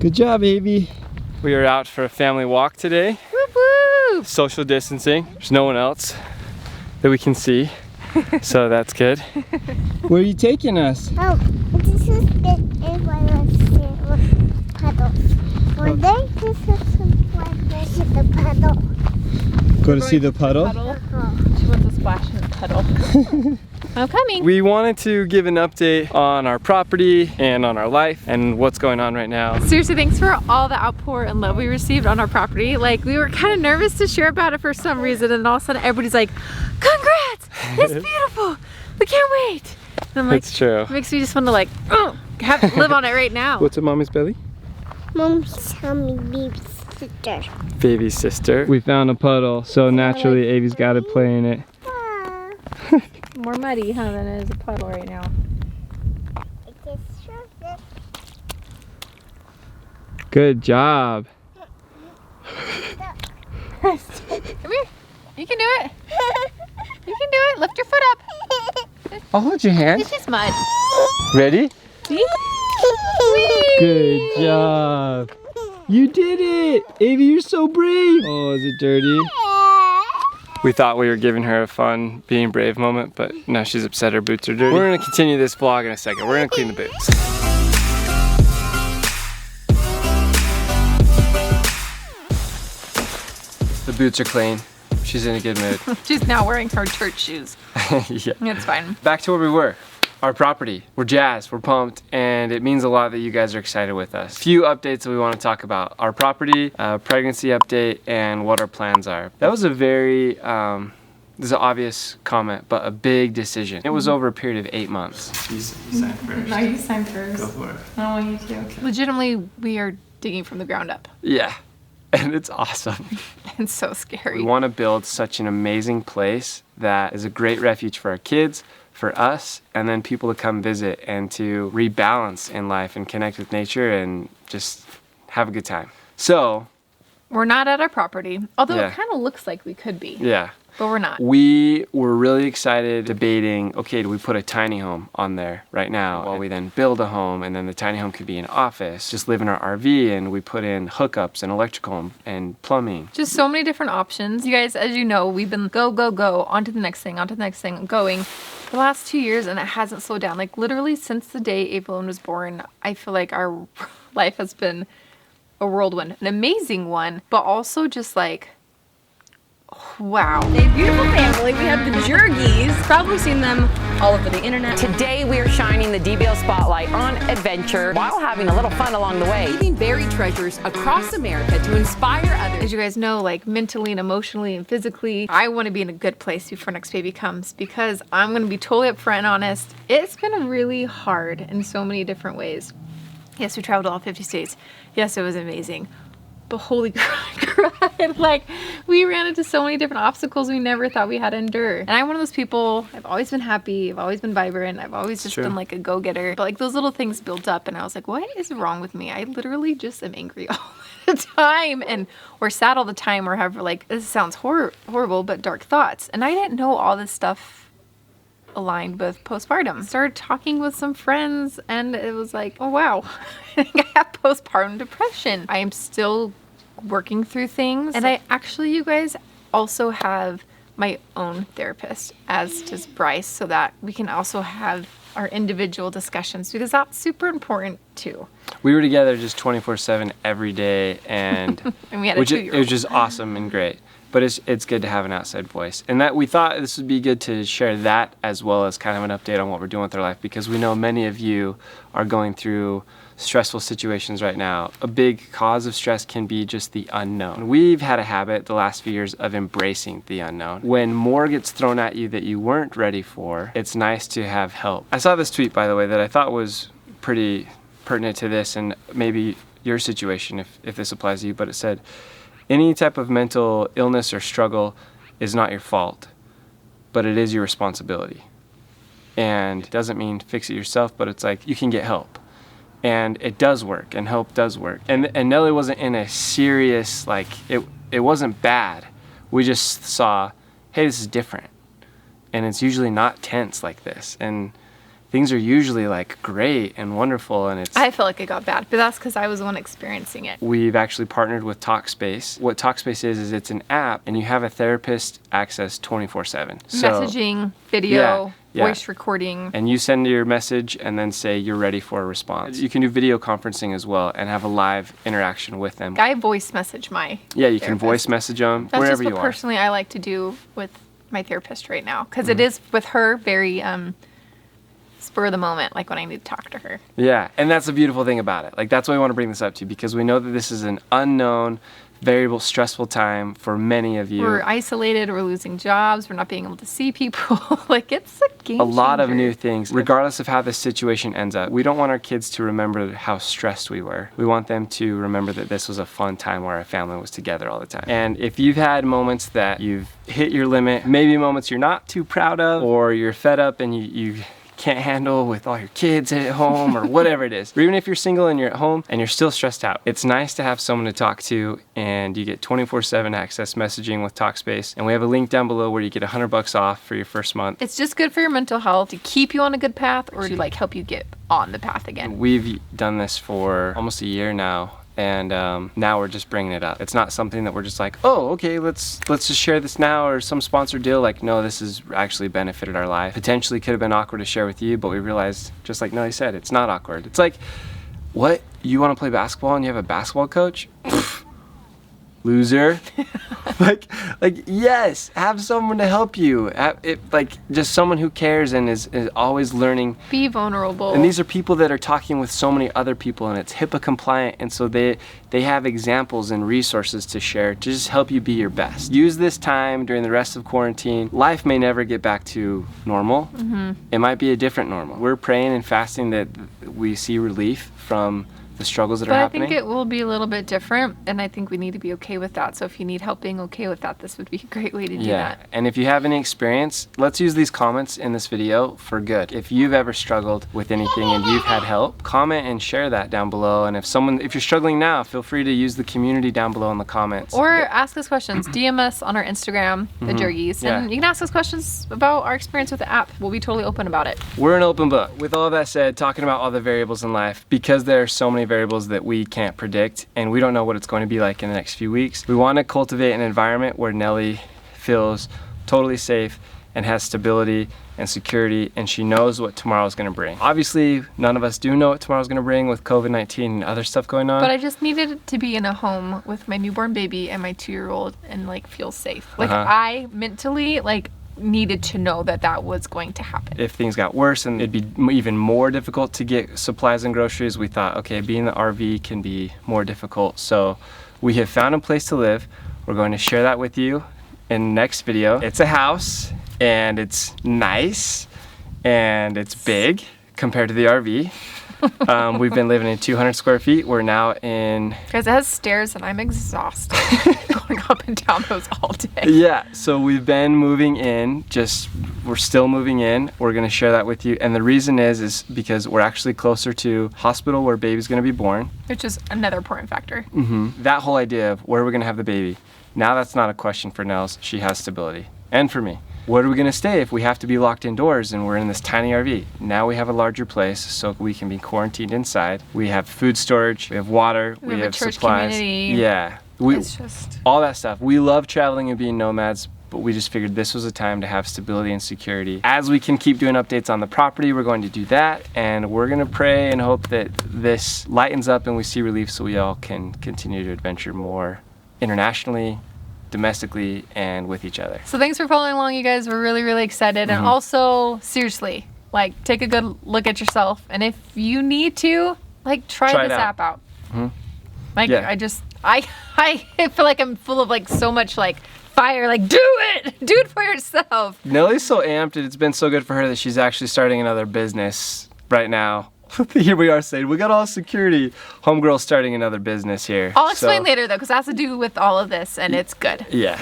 Good job, Avi. We are out for a family walk today. Whoop, whoop. Social distancing. There's no one else that we can see, so that's good. Where are you taking us? Oh, this is the puddle. One day, this is the puddle. Go to see the puddle? She wants to splash in the puddle. I'm coming. We wanted to give an update on our property and on our life and what's going on right now. Seriously, thanks for all the outpour and love we received on our property. Like, we were kind of nervous to share about it for some reason, and all of a sudden everybody's like, congrats, it's beautiful, we can't wait. And I'm like, It's true. it makes me just want to like, live on it right now. What's in Mommy's belly? Mom's tummy, baby's sister. Baby's sister. We found a puddle, so naturally Avi's got to play in it. More muddy, huh, than it is a puddle right now. Good job. Come here. You can do it. You can do it. Lift your foot up. I'll hold your hand. It's just mud. Ready? See? Good job. You did it. Avi, you're so brave. Oh, is it dirty? We thought we were giving her a fun being brave moment, but now she's upset her boots are dirty. We're gonna continue this vlog in a second. We're gonna clean the boots. The boots are clean. She's in a good mood. She's now wearing her church shoes. Yeah. It's fine. Back to where we were. Our property. We're jazzed, we're pumped, and it means a lot that you guys are excited with us. Few updates that we want to talk about. Our property, pregnancy update, and what our plans are. That was a very, this is an obvious comment, but a big decision. It was over a period of 8 months. You signed first. No, you signed first. Go for it. I want you to. Okay. Legitimately, we are digging from the ground up. Yeah, and it's awesome. It's so scary. We want to build such an amazing place that is a great refuge for our kids, for us, and then people to come visit and to rebalance in life and connect with nature and just have a good time. So we're not at our property, although Yeah. it kind of looks like we could be, yeah, but we're not. we were really excited debating, okay, do we put a tiny home on there right now while we then build a home, and then the tiny home could be an office, just live in our RV, and we put in hookups and electrical and plumbing. Just so many different options. You guys, as you know, we've been go, on to the next thing, going for the last 2 years, and it hasn't slowed down. Like, literally since the day Evelyn was born, I feel like our life has been a whirlwind, an amazing one, but also just like, wow. A beautiful family. We have the Jurgys. Probably seen them all over the internet. Today we are shining the DBL spotlight on adventure while having a little fun along the way. Leaving buried treasures across America to inspire others. As you guys know, like mentally and emotionally and physically, I want to be in a good place before next baby comes, because I'm going to be totally upfront and honest. It's been really hard in so many different ways. Yes, we traveled all 50 states. Yes, it was amazing. But holy crap, like, we ran into so many different obstacles we never thought we had to endure. And I'm one of those people, I've always been happy, I've always been vibrant, I've always just been like a go-getter. But like, those little things built up and I was like, what is wrong with me? I literally just am angry all the time, and or sad all the time, or have like, this sounds horrible, but dark thoughts. And I didn't know all this stuff aligned with postpartum. Started talking with some friends and it was like, oh wow, I have postpartum depression. I am still working through things, and I actually, you guys, also have my own therapist, as does Bryce, so that we can also have our individual discussions, because that's super important too. We were together just 24/7 every day, and And we had a 2-year-old. It was just awesome and great. But it's good to have an outside voice, and that we thought this would be good to share that, as well as kind of an update on what we're doing with our life, because we know many of you are going through stressful situations right now. A big cause of stress can be just the unknown. We've had a habit the last few years of embracing the unknown. When more gets thrown at you that you weren't ready for, it's nice to have help. I saw this tweet, by the way, that I thought was pretty pertinent to this and maybe your situation if this applies to you, but it said, any type of mental illness or struggle is not your fault, but it is your responsibility. And it doesn't mean fix it yourself, but it's like you can get help. And it does work, and help does work. And Nellie wasn't in a serious, like, it wasn't bad. We just saw, hey, this is different. And it's usually not tense like this. And things are usually like great and wonderful, and it's I feel like it got bad, but that's because I was the one experiencing it. We've actually partnered with Talkspace. What Talkspace is it's an app, and you have a therapist access 24/7. So, Messaging, video, Yeah. voice recording. and you send your message and then say you're ready for a response. You can do video conferencing as well and have a live interaction with them. I voice message my Yeah, you can therapist. voice message them That's wherever just you what are. personally I like to do with my therapist right now, because it is with her very spur of the moment, like when I need to talk to her. Yeah, and that's the beautiful thing about it. Like, that's why we want to bring this up to you, because we know that this is an unknown, variable, stressful time for many of you. We're isolated, we're losing jobs, we're not being able to see people. Like, it's a game A lot of changer. new things, regardless of how this situation ends up. We don't want our kids to remember how stressed we were. We want them to remember that this was a fun time where our family was together all the time. And if you've had moments that you've hit your limit, maybe moments you're not too proud of, or you're fed up and you can't handle with all your kids at home or whatever it is, or even if you're single and you're at home and you're still stressed out, it's nice to have someone to talk to, and you get 24/7 access messaging with Talkspace. And we have a link down below where you get $100 off for your first month. It's just good for your mental health, to keep you on a good path, or to like help you get on the path again. We've done this for almost a year now, and now we're just bringing it up. It's not something that we're just like, oh, okay, let's just share this now, or some sponsored deal. Like, no, this has actually benefited our life. Potentially could have been awkward to share with you, but we realized, just like Nelly said, it's not awkward. It's like, what? You want to play basketball and you have a basketball coach? Loser. like yes, have someone to help you. Just someone who cares and is always learning. Be vulnerable. And these are people that are talking with so many other people, and it's HIPAA compliant, and so they have examples and resources to share to just help you be your best. Use this time during the rest of quarantine. Life may never get back to normal. It might be a different normal. We're praying and fasting that we see relief from the struggles that are But I happening. think it will be a little bit different, and I think we need to be okay with that. So if you need help being okay with that, this would be a great way to do that. And if you have any experience, let's use these comments in this video for good. If you've ever struggled with anything and you've had help, comment and share that down below. And if you're struggling now, feel free to use the community down below in the comments. Or ask us questions. DM us on our Instagram, the Jurgys, and you can ask us questions about our experience with the app. We'll be totally open about it. We're an open book. With all that said, talking about all the variables in life, because there are so many variables that we can't predict, and we don't know what it's going to be like in the next few weeks, we want to cultivate an environment where Nelly feels totally safe and has stability and security, and she knows what tomorrow's going to bring. Obviously, none of us do know what tomorrow's going to bring with COVID-19 and other stuff going on. But I just needed to be in a home with my newborn baby and my 2-year-old and like feel safe. Like I mentally needed to know that was going to happen. If things got worse and it'd be even more difficult to get supplies and groceries, we thought, okay, being in the RV can be more difficult. So we have found a place to live. We're going to share that with you in the next video. It's a house, and it's nice, and it's big compared to the RV. We've been living in 200 square feet. We're now in... Guys, it has stairs, and I'm exhausted going up and down those all day. Yeah, so we've been moving in, we're still moving in. We're gonna share that with you. And the reason is because we're actually closer to hospital where baby's gonna be born. Which is another important factor. That whole idea of where we're gonna have the baby, now that's not a question for Nels. She has stability. And for me. Where are we gonna stay if we have to be locked indoors and we're in this tiny RV? Now we have a larger place so we can be quarantined inside. We have food storage, we have water, We have a church supplies. community. Yeah. It's just... all that stuff. We love traveling and being nomads, but we just figured this was a time to have stability and security. As we can keep doing updates on the property, we're going to do that, and we're gonna pray and hope that this lightens up and we see relief so we all can continue to adventure more internationally, domestically, and with each other. So thanks for following along, you guys. We're really, really excited. And also, seriously, take a good look at yourself. And if you need to, try it this out. app out. Yeah. I feel like I'm full of so much fire. Do it for yourself. Nelly's so amped, and it's been so good for her that she's actually starting another business right now. Here we are saying, we got all security. Homegirl's starting another business here. I'll explain later though, because it has to do with all of this, and it's good. Yeah.